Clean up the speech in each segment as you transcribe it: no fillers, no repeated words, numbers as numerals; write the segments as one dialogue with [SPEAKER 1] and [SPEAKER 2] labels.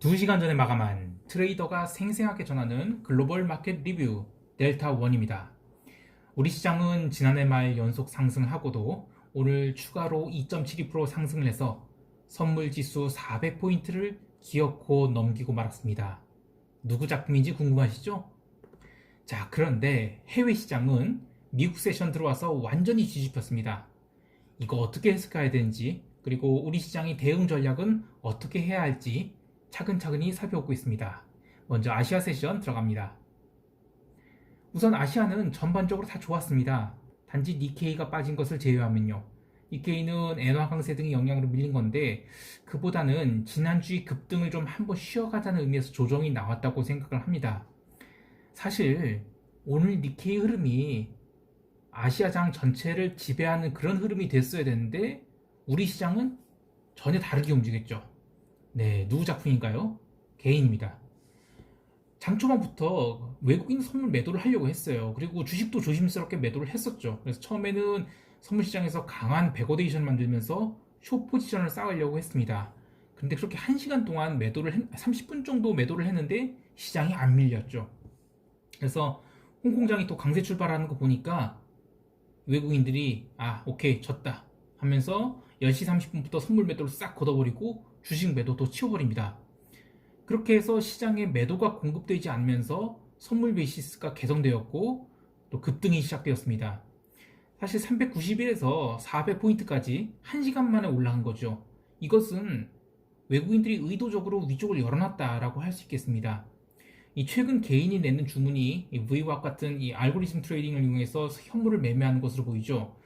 [SPEAKER 1] 2시간 전에 마감한 트레이더가 생생하게 전하는 글로벌 마켓 리뷰 델타1입니다. 우리 시장은 지난해 말 연속 상승하고도 오늘 추가로 2.72% 상승을 해서 선물지수 400포인트를 기어코 넘기고 말았습니다. 누구 작품인지 궁금하시죠? 자, 그런데 해외 시장은 미국 세션 들어와서 완전히 뒤집혔습니다. 이거 어떻게 해석해야 되는지, 그리고 우리 시장의 대응 전략은 어떻게 해야 할지 차근차근히 살펴보고 있습니다. 먼저 아시아 세션 들어갑니다. 우선 아시아는 전반적으로 다 좋았습니다. 단지 니케이가 빠진 것을 제외하면요. 니케이는 엔화 강세 등의 영향으로 밀린 건데 그보다는 지난주의 급등을 좀 한번 쉬어가자는 의미에서 조정이 나왔다고 생각을 합니다. 사실 오늘 니케이 흐름이 아시아장 전체를 지배하는 그런 흐름이 됐어야 되는데 우리 시장은 전혀 다르게 움직였죠. 네, 누구 작품인가요? 개인입니다. 장초반부터 외국인 선물 매도를 하려고 했어요. 그리고 주식도 조심스럽게 매도를 했었죠. 그래서 처음에는 선물 시장에서 강한 베거데이션 만들면서 숏 포지션을 쌓으려고 했습니다. 근데 그렇게 1시간 동안 30분 정도 매도를 했는데 시장이 안 밀렸죠. 그래서 홍콩장이 또 강세 출발하는 거 보니까 외국인들이 오케이 졌다 하면서 10시 30분부터 선물 매도를 싹 걷어버리고 주식 매도도 치워버립니다. 그렇게 해서 시장에 매도가 공급되지 않으면서 선물 베이시스가 개선되었고 또 급등이 시작되었습니다. 사실 391에서 400포인트까지 1시간 만에 올라간 거죠. 이것은 외국인들이 의도적으로 위쪽을 열어놨다라고 할 수 있겠습니다. 이 최근 개인이 내는 주문이 VWAP 같은 이 알고리즘 트레이딩을 이용해서 현물을 매매하는 것으로 보이죠.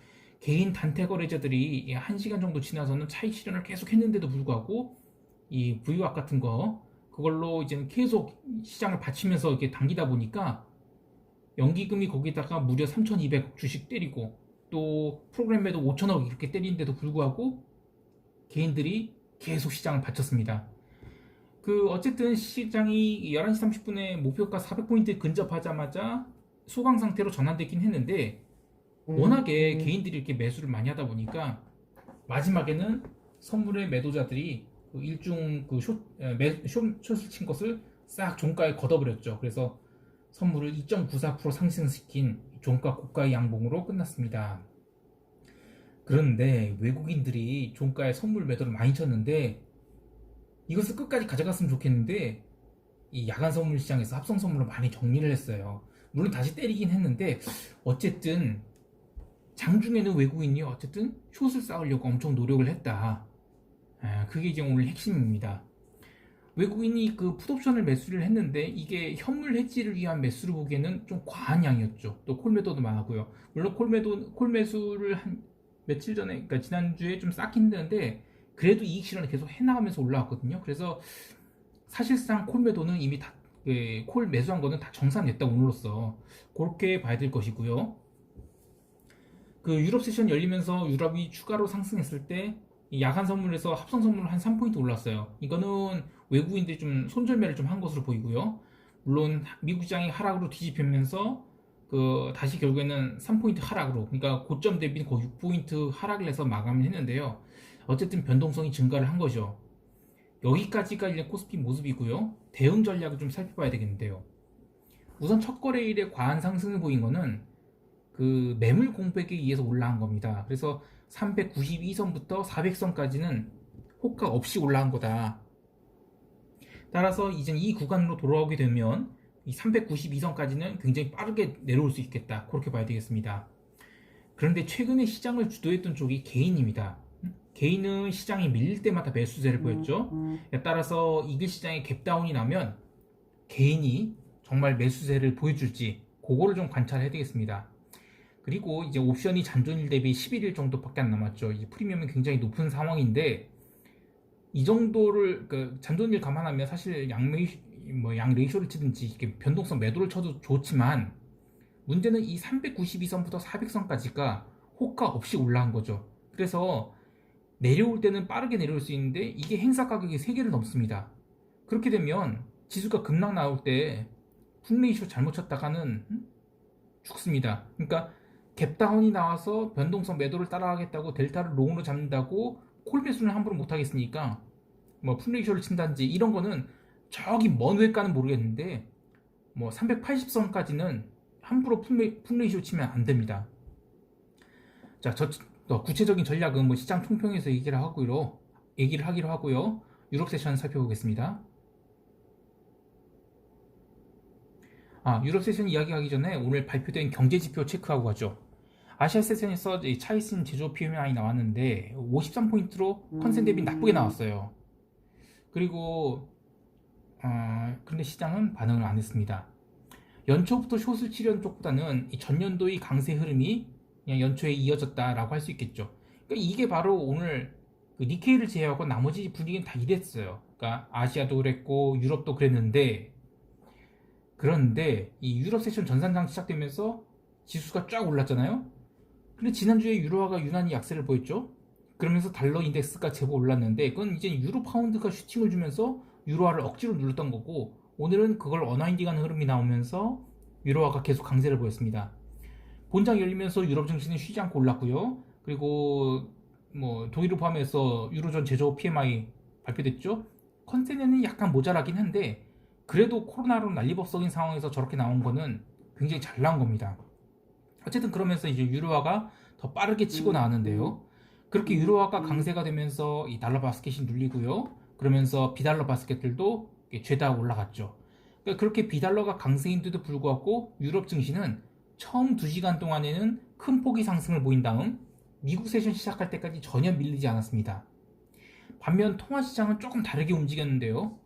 [SPEAKER 1] 개인 단태 거래자들이 1시간 정도 지나서는 차익 실현을 계속 했는데도 불구하고 이 VWAP 같은 거 그걸로 이제 계속 시장을 받치면서 이렇게 당기다 보니까 연기금이 거기다가 무려 3,200억 주식 때리고 또 프로그램 매도 5천억 이렇게 때리는데도 불구하고 개인들이 계속 시장을 받쳤습니다. 어쨌든 시장이 11시 30분에 목표가 400포인트 근접하자마자 소강 상태로 전환되긴 했는데 워낙에 개인들이 이렇게 매수를 많이 하다 보니까 마지막에는 선물의 매도자들이 일중 숏을 친 것을 싹 종가에 걷어버렸죠. 그래서 선물을 2.94% 상승시킨 종가 고가의 양봉으로 끝났습니다. 그런데 외국인들이 종가에 선물 매도를 많이 쳤는데 이것을 끝까지 가져갔으면 좋겠는데 이 야간 선물 시장에서 합성 선물로 많이 정리를 했어요. 물론 다시 때리긴 했는데 어쨌든 장중에는 외국인이 어쨌든 숏을 쌓으려고 엄청 노력을 했다. 그게 이제 오늘 핵심입니다. 외국인이 풋옵션을 매수를 했는데 이게 현물 해지를 위한 매수를 보기에는 좀 과한 양이었죠. 또 콜매도도 많았고요. 물론 콜매수를 한 며칠 전에, 그러니까 지난주에 좀 쌓긴 했는데 그래도 이익 실현을 계속 해나가면서 올라왔거든요. 그래서 사실상 콜매도는 이미 콜 매수한 거는 다 정산됐다 오늘로써 그렇게 봐야 될 것이고요. 유럽 세션 열리면서 유럽이 추가로 상승했을 때 야간 선물에서 합성 선물을 한 3포인트 올랐어요. 이거는 외국인들이 좀 손절매를 좀 한 것으로 보이고요. 물론 미국 시장이 하락으로 뒤집히면서 다시 결국에는 3포인트 하락으로, 그러니까 고점 대비 거의 6포인트 하락을 해서 마감을 했는데요. 어쨌든 변동성이 증가를 한 거죠. 여기까지가 이제 코스피 모습이고요. 대응 전략을 좀 살펴봐야 되겠는데요. 우선 첫 거래일에 과한 상승을 보인 거는 매물 공백에 의해서 올라간 겁니다. 그래서 392선부터 400선까지는 호가 없이 올라간 거다. 따라서 이제 이 구간으로 돌아오게 되면 이 392선까지는 굉장히 빠르게 내려올 수 있겠다. 그렇게 봐야 되겠습니다. 그런데 최근에 시장을 주도했던 쪽이 개인입니다. 개인은 시장이 밀릴 때마다 매수세를 보였죠. 따라서 이길 시장에 갭다운이 나면 개인이 정말 매수세를 보여줄지 그거를 좀 관찰해야 되겠습니다. 그리고 이제 옵션이 잔존일 대비 11일 정도밖에 안 남았죠. 이 프리미엄은 굉장히 높은 상황인데 이 정도를 잔존일 감안하면 사실 양 레이쇼를 치든지 이렇게 변동성 매도를 쳐도 좋지만 문제는 이 392선부터 400선까지가 호가 없이 올라간 거죠. 그래서 내려올 때는 빠르게 내려올 수 있는데 이게 행사 가격이 3개를 넘습니다. 그렇게 되면 지수가 급락 나올 때 풋레이쇼 잘못 쳤다가는 죽습니다. 그러니까 갭다운이 나와서 변동성 매도를 따라가겠다고 델타를 롱으로 잡는다고 콜 매수는 함부로 못하겠으니까 풋레이쇼를 친다든지 이런 거는 저기 먼 외과는 모르겠는데 뭐 380선까지는 함부로 풋레이쇼 치면 안 됩니다. 자, 구체적인 전략은 뭐 시장 총평에서 얘기를 하기로 하고요. 유럽 세션 살펴보겠습니다. 유럽 세션 이야기하기 전에 오늘 발표된 경제 지표 체크하고 가죠. 아시아 세션에서 차이신 제조 PMI 나왔는데 53포인트로 컨센 대비 나쁘게 나왔어요. 그리고 그런데 시장은 반응을 안 했습니다. 연초부터 숏을 치려는 쪽보다는 이 전년도의 강세 흐름이 그냥 연초에 이어졌다라고 할 수 있겠죠. 그러니까 이게 바로 오늘 그 니케이를 제외하고 나머지 분위기는 다 이랬어요. 그러니까 아시아도 그랬고 유럽도 그랬는데, 그런데 이 유럽 세션 전산장 시작되면서 지수가 쫙 올랐잖아요. 근데 지난주에 유로화가 유난히 약세를 보였죠. 그러면서 달러 인덱스가 제법 올랐는데, 그건 이제 유로 파운드가 슈팅을 주면서 유로화를 억지로 눌렀던 거고, 오늘은 그걸 어나인딩하는 흐름이 나오면서 유로화가 계속 강세를 보였습니다. 본장 열리면서 유럽 증시는 쉬지 않고 올랐고요. 그리고 뭐 독일을 포함해서 유로존 제조 PMI 발표됐죠. 컨센에는 약간 모자라긴 한데, 그래도 코로나로 난리법석인 상황에서 저렇게 나온 거는 굉장히 잘 나온 겁니다. 어쨌든 그러면서 이제 유로화가 더 빠르게 치고 나왔는데요. 그렇게 유로화가 강세가 되면서 이 달러 바스켓이 눌리고요. 그러면서 비달러 바스켓들도 죄다 올라갔죠. 그러니까 그렇게 비달러가 강세인데도 불구하고 유럽 증시는 처음 2시간 동안에는 큰 폭의 상승을 보인 다음 미국 세션 시작할 때까지 전혀 밀리지 않았습니다. 반면 통화 시장은 조금 다르게 움직였는데요.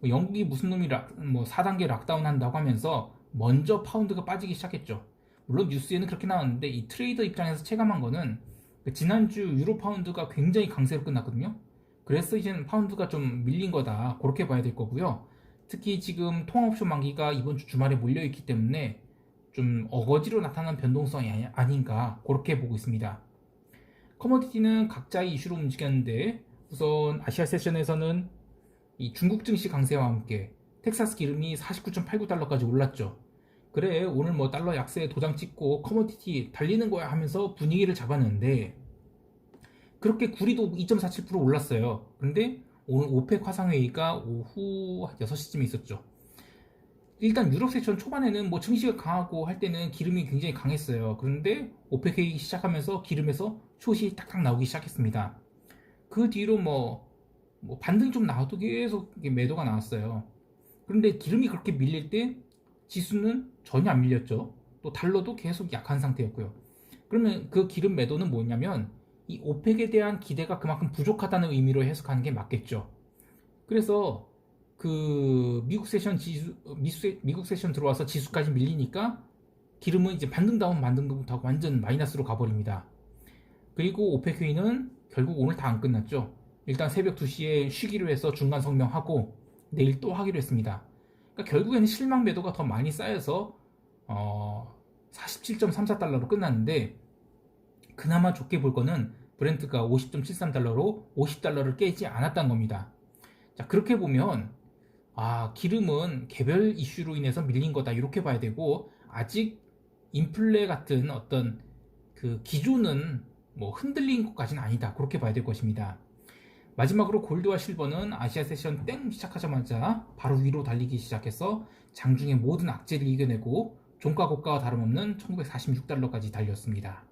[SPEAKER 1] 영국이 무슨 놈이 4단계 락다운 한다고 하면서 먼저 파운드가 빠지기 시작했죠. 물론 뉴스에는 그렇게 나왔는데 이 트레이더 입장에서 체감한 거는 지난주 유로 파운드가 굉장히 강세로 끝났거든요. 그래서 이제는 파운드가 좀 밀린 거다, 그렇게 봐야 될 거고요. 특히 지금 통화옵션 만기가 이번 주 주말에 몰려있기 때문에 좀 어거지로 나타난 변동성이 아닌가, 그렇게 보고 있습니다. 커머디티는 각자의 이슈로 움직였는데, 우선 아시아 세션에서는 이 중국 증시 강세와 함께 텍사스 기름이 49.89달러까지 올랐죠. 그래, 오늘 뭐 달러 약세 도장 찍고 커머디티 달리는 거야 하면서 분위기를 잡았는데, 그렇게 구리도 2.47% 올랐어요. 그런데 오늘 오펙 화상회의가 오후 6시쯤에 있었죠. 일단 유럽 세션 초반에는 뭐 증시가 강하고 할 때는 기름이 굉장히 강했어요. 그런데 오펙 회의 시작하면서 기름에서 숏이 딱딱 나오기 시작했습니다. 그 뒤로 뭐 반등이 좀 나와도 계속 매도가 나왔어요. 그런데 기름이 그렇게 밀릴 때 지수는 전혀 안 밀렸죠. 또 달러도 계속 약한 상태였고요. 그러면 그 기름 매도는 뭐냐면 이 오펙에 대한 기대가 그만큼 부족하다는 의미로 해석하는 게 맞겠죠. 그래서 그 미국 세션 들어와서 지수까지 밀리니까 기름은 이제 반등다운 반등도 못하고 완전 마이너스로 가버립니다. 그리고 오펙 회의는 결국 오늘 다 안 끝났죠. 일단 새벽 2시에 쉬기로 해서 중간 성명하고 내일 또 하기로 했습니다. 그러니까 결국에는 실망 매도가 더 많이 쌓여서 47.34달러로 끝났는데, 그나마 좋게 볼 거는 브렌트가 50.73달러로 50달러를 깨지 않았다는 겁니다. 자, 그렇게 보면 기름은 개별 이슈로 인해서 밀린 거다, 이렇게 봐야 되고, 아직 인플레 같은 어떤 그 기조는 뭐 흔들린 것까지는 아니다, 그렇게 봐야 될 것입니다. 마지막으로 골드와 실버는 아시아 세션 땡 시작하자마자 바로 위로 달리기 시작해서 장중에 모든 악재를 이겨내고 종가 고가와 다름없는 1946달러까지 달렸습니다.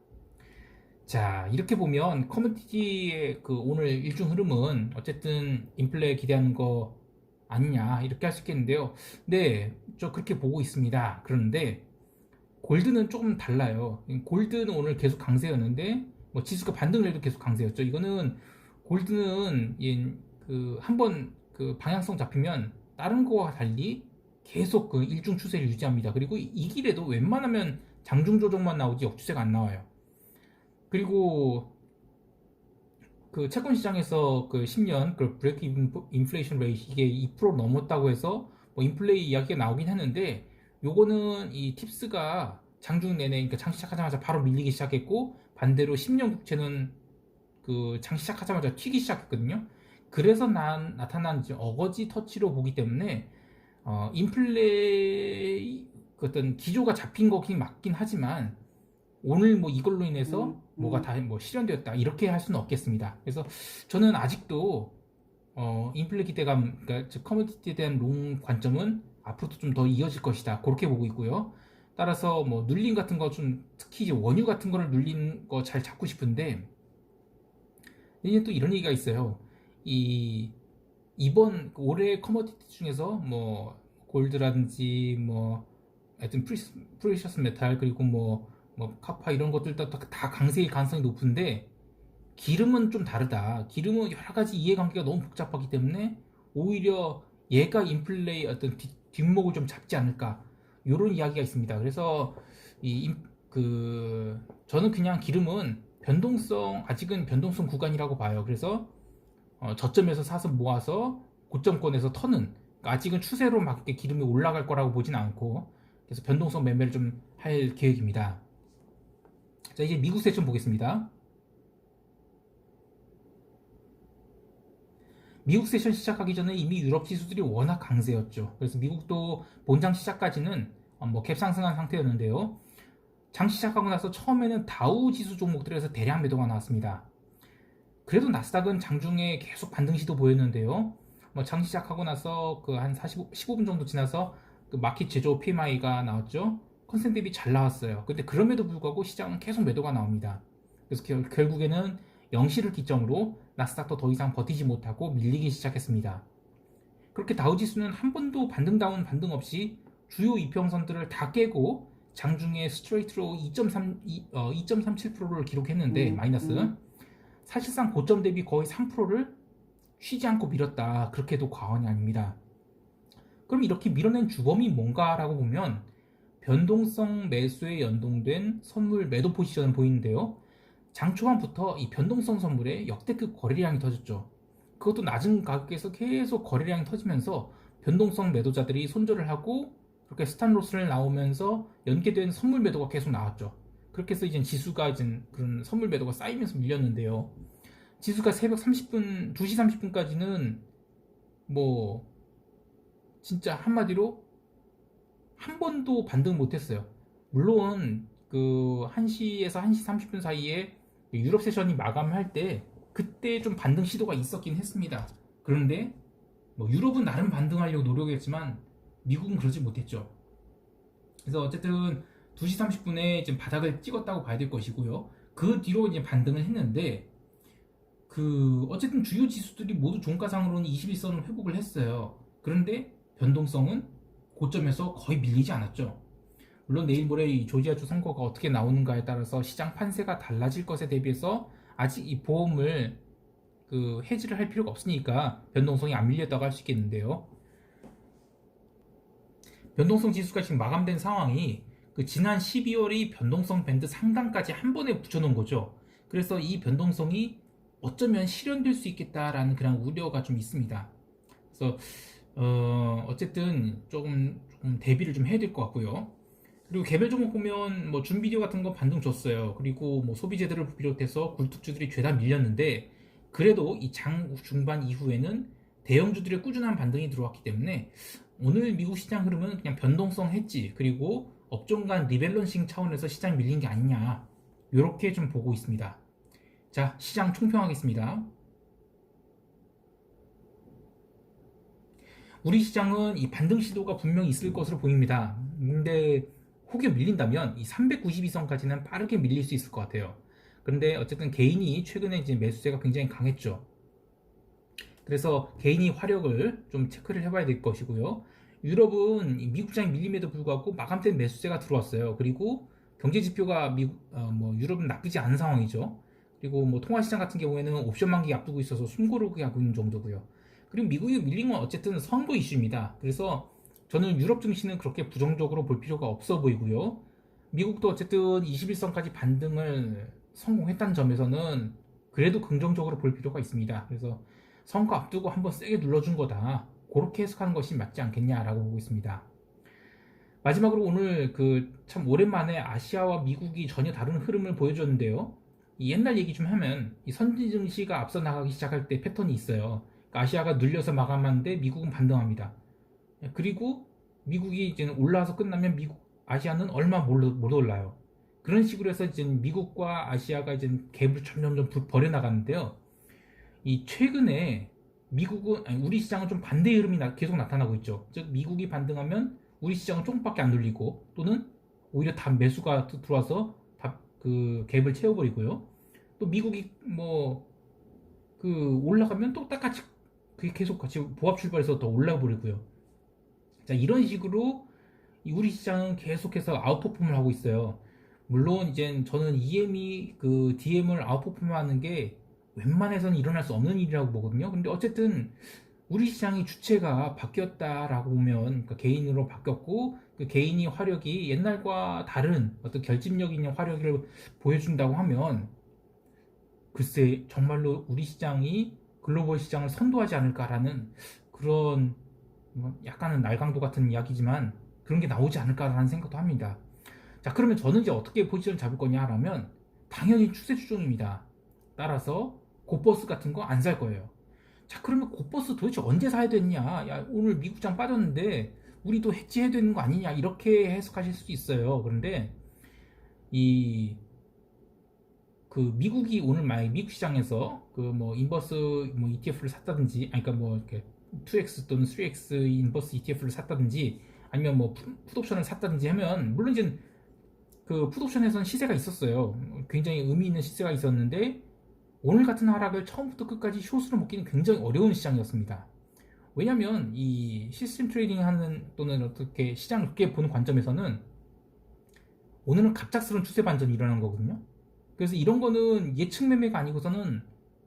[SPEAKER 1] 자, 이렇게 보면 커뮤니티의 그 오늘 일중 흐름은 어쨌든 인플레 기대하는 거 아니냐, 이렇게 할 수 있겠는데요. 네, 저 그렇게 보고 있습니다. 그런데 골드는 조금 달라요. 골드는 오늘 계속 강세였는데 뭐 지수가 반등을 해도 계속 강세였죠. 이거는 골드는 한번 그 방향성 잡히면 다른 거와 달리 계속 그 일중 추세를 유지합니다. 그리고 이 길에도 웬만하면 장중 조정만 나오지 역추세가 안 나와요. 그리고 그 채권 시장에서 그 10년 그 브레이크 인플레이션 레이트 이게 2% 넘었다고 해서 뭐 인플레이 이야기가 나오긴 했는데, 요거는 이 팁스가 장중 내내, 그러니까 장 시작하자마자 바로 밀리기 시작했고, 반대로 10년 국채는 그 장 시작하자마자 튀기 시작했거든요. 그래서 나타난 이제 어거지 터치로 보기 때문에 인플레이 그 어떤 기조가 잡힌 거긴 맞긴 하지만, 오늘 뭐 이걸로 인해서 뭐가 다 뭐 실현되었다, 이렇게 할 수는 없겠습니다. 그래서 저는 아직도 인플레 기대감, 그러니까 즉 커머디티에 대한 롱 관점은 앞으로도 좀 더 이어질 것이다. 그렇게 보고 있고요. 따라서 뭐 눌림 같은 거 좀 특히 이제 원유 같은 거를 눌린 거 잘 잡고 싶은데 이제 또 이런 얘기가 있어요. 이 이번 올해 커머디티 중에서 뭐 골드라든지 뭐 하여튼 프리셔스 메탈 그리고 뭐 카파 이런 것들 다 강세일 가능성이 높은데 기름은 좀 다르다. 기름은 여러 가지 이해관계가 너무 복잡하기 때문에 오히려 얘가 인플레의 어떤 뒷목을 좀 잡지 않을까. 이런 이야기가 있습니다. 그래서 저는 그냥 기름은 아직은 변동성 구간이라고 봐요. 그래서 저점에서 사서 모아서 고점권에서 터는, 그러니까 아직은 추세로 막 이렇게 기름이 올라갈 거라고 보진 않고, 그래서 변동성 매매를 좀 할 계획입니다. 자, 이제 미국 세션 보겠습니다. 미국 세션 시작하기 전에 이미 유럽 지수들이 워낙 강세였죠. 그래서 미국도 본장 시작까지는 갭 상승한 상태였는데요. 장 시작하고 나서 처음에는 다우 지수 종목들에서 대량 매도가 나왔습니다. 그래도 나스닥은 장중에 계속 반등 시도 보였는데요. 장 시작하고 나서 그 한 15분 정도 지나서 그 마켓 제조 PMI가 나왔죠. 컨센 대비 잘 나왔어요. 근데 그럼에도 불구하고 시장은 계속 매도가 나옵니다. 그래서 결국에는 0시를 기점으로 나스닥도 더 이상 버티지 못하고 밀리기 시작했습니다. 그렇게 다우지수는 한 번도 반등 없이 주요 이평선들을 다 깨고 장중에 스트레이트로 2.37%를 기록했는데 마이너스, 사실상 고점 대비 거의 3%를 쉬지 않고 밀었다. 그렇게 해도 과언이 아닙니다. 그럼 이렇게 밀어낸 주범이 뭔가라고 보면 변동성 매수에 연동된 선물 매도 포지션을 보이는데요. 장 초반부터 이 변동성 선물에 역대급 거래량이 터졌죠. 그것도 낮은 가격에서 계속 거래량이 터지면서 변동성 매도자들이 손절을 하고 그렇게 스탑로스를 나오면서 연계된 선물 매도가 계속 나왔죠. 그렇게 해서 이제 지수가 이제 그런 선물 매도가 쌓이면서 밀렸는데요. 지수가 새벽 30분, 2시 30분까지는 뭐 진짜 한마디로 한 번도 반등 못했어요. 물론 그 1시에서 1시 30분 사이에 유럽 세션이 마감할 때 그때 좀 반등 시도가 있었긴 했습니다. 그런데 뭐 유럽은 나름 반등하려고 노력했지만 미국은 그러지 못했죠. 그래서 어쨌든 2시 30분에 지금 바닥을 찍었다고 봐야 될 것이고요. 그 뒤로 이제 반등을 했는데 어쨌든 주요 지수들이 모두 종가상으로는 21선을 회복을 했어요. 그런데 변동성은 고점에서 거의 밀리지 않았죠. 물론 내일 모레 이 조지아주 선거가 어떻게 나오는가에 따라서 시장 판세가 달라질 것에 대비해서 아직 이 보험을 해지를 할 필요가 없으니까 변동성이 안 밀렸다고 할 수 있겠는데요. 변동성 지수가 지금 마감된 상황이 지난 12월의 변동성 밴드 상단까지 한 번에 붙여놓은 거죠. 그래서 이 변동성이 어쩌면 실현될 수 있겠다라는 그런 우려가 좀 있습니다. 그래서 어쨌든 조금 대비를 좀 해야 될 것 같고요. 그리고 개별 종목 보면 뭐 준비디오 같은 거 반등 줬어요. 그리고 뭐 소비재들을 비롯해서 굴뚝주들이 죄다 밀렸는데 그래도 이 장 중반 이후에는 대형주들의 꾸준한 반등이 들어왔기 때문에 오늘 미국 시장 흐름은 그냥 변동성 했지, 그리고 업종 간 리밸런싱 차원에서 시장이 밀린 게 아니냐, 이렇게 좀 보고 있습니다. 자, 시장 총평하겠습니다. 우리 시장은 이 반등 시도가 분명히 있을 것으로 보입니다. 근데 혹여 밀린다면 이 392선까지는 빠르게 밀릴 수 있을 것 같아요. 그런데 어쨌든 개인이 최근에 이제 매수세가 굉장히 강했죠. 그래서 개인이 화력을 좀 체크를 해봐야 될 것이고요. 유럽은 미국 시장이 밀림에도 불구하고 마감된 매수세가 들어왔어요. 그리고 경제 지표가 유럽은 나쁘지 않은 상황이죠. 그리고 뭐 통화시장 같은 경우에는 옵션 만기 앞두고 있어서 숨고르기 하고 있는 정도고요. 그리고 미국이 밀린 건 어쨌든 선거 이슈입니다. 그래서 저는 유럽 증시는 그렇게 부정적으로 볼 필요가 없어 보이고요. 미국도 어쨌든 21선까지 반등을 성공했다는 점에서는 그래도 긍정적으로 볼 필요가 있습니다. 그래서 선거 앞두고 한번 세게 눌러준 거다, 그렇게 해석하는 것이 맞지 않겠냐라고 보고 있습니다. 마지막으로 오늘 참 오랜만에 아시아와 미국이 전혀 다른 흐름을 보여줬는데요. 이 옛날 얘기 좀 하면 이 선진 증시가 앞서 나가기 시작할 때 패턴이 있어요. 그러니까 아시아가 눌려서 마감하는데 미국은 반등합니다. 그리고 미국이 이제 올라와서 끝나면 아시아는 얼마 못 올라요. 그런 식으로 해서 이제 미국과 아시아가 이제 갭을 점점 버려 나가는데요. 이 최근에 미국은 아니, 우리 시장은 좀 반대의 흐름이 계속 나타나고 있죠. 즉 미국이 반등하면 우리 시장은 조금밖에 안 눌리고 또는 오히려 다 매수가 들어와서 다 그 갭을 채워버리고요. 또 미국이 뭐 그 올라가면 또 똑같이 그게 계속 같이 보합 출발해서 더 올라가 버리고요. 자, 이런 식으로 우리 시장은 계속해서 아웃퍼폼을 하고 있어요. 물론 이제 저는 EM이 그 DM을 아웃퍼폼하는 게 웬만해서는 일어날 수 없는 일이라고 보거든요. 근데 어쨌든 우리 시장의 주체가 바뀌었다라고 보면 그러니까 개인으로 바뀌었고 그 개인이 화력이 옛날과 다른 어떤 결집력 있는 화력을 보여준다고 하면 글쎄 정말로 우리 시장이 글로벌 시장을 선도하지 않을까라는 그런 약간은 날강도 같은 이야기지만 그런 게 나오지 않을까라는 생각도 합니다. 자, 그러면 저는 이제 어떻게 포지션 잡을 거냐 하면 당연히 추세 추종입니다. 따라서 고버스 같은 거 안 살 거예요. 자, 그러면 고버스 도대체 언제 사야 되냐? 야, 오늘 미국장 빠졌는데 우리도 해지해야 되는 거 아니냐? 이렇게 해석하실 수도 있어요. 그런데 이 그 미국이 오늘 만약 미국 시장에서 그 뭐 인버스 뭐 ETF를 샀다든지 아니 그러니까 뭐 이렇게 2X 또는 3X 인버스 ETF를 샀다든지 아니면 뭐 풋옵션을 샀다든지 하면 물론 이제 그 풋옵션에서는 시세가 있었어요. 굉장히 의미 있는 시세가 있었는데 오늘 같은 하락을 처음부터 끝까지 숏으로 먹기는 굉장히 어려운 시장이었습니다. 왜냐면 이 시스템 트레이딩 하는 또는 어떻게 시장을 그렇게 보는 관점에서는 오늘은 갑작스러운 추세 반전이 일어난 거거든요. 그래서 이런 거는 예측 매매가 아니고서는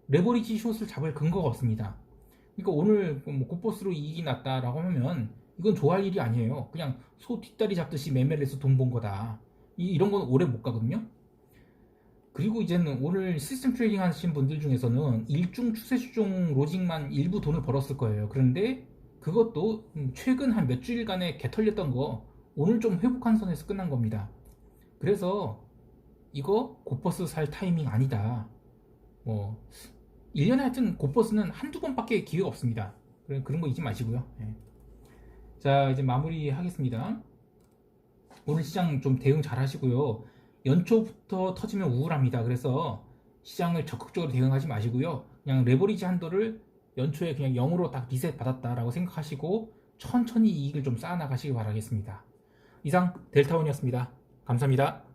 [SPEAKER 1] 레버리지 숏을 잡을 근거가 없습니다. 그러니까 오늘 뭐 고버스로 이익이 났다라고 하면 이건 좋아할 일이 아니에요. 그냥 소 뒷다리 잡듯이 매매를 해서 돈 번 거다. 이런 건 오래 못 가거든요. 그리고 이제는 오늘 시스템 트레이딩 하신 분들 중에서는 일중 추세 추종 로직만 일부 돈을 벌었을 거예요. 그런데 그것도 최근 한 몇 주일간에 개 털렸던 거 오늘 좀 회복한 선에서 끝난 겁니다. 그래서 이거 고버스 살 타이밍 아니다. 뭐 1년에 하여튼 고버스는 한두 번밖에 기회가 없습니다. 그런 거 잊지 마시고요. 예. 자, 이제 마무리 하겠습니다. 오늘 시장 좀 대응 잘 하시고요. 연초부터 터지면 우울합니다. 그래서 시장을 적극적으로 대응하지 마시고요. 그냥 레버리지 한도를 연초에 그냥 0으로 딱 리셋 받았다라고 생각하시고 천천히 이익을 좀 쌓아 나가시기 바라겠습니다. 이상 델타원이었습니다. 감사합니다.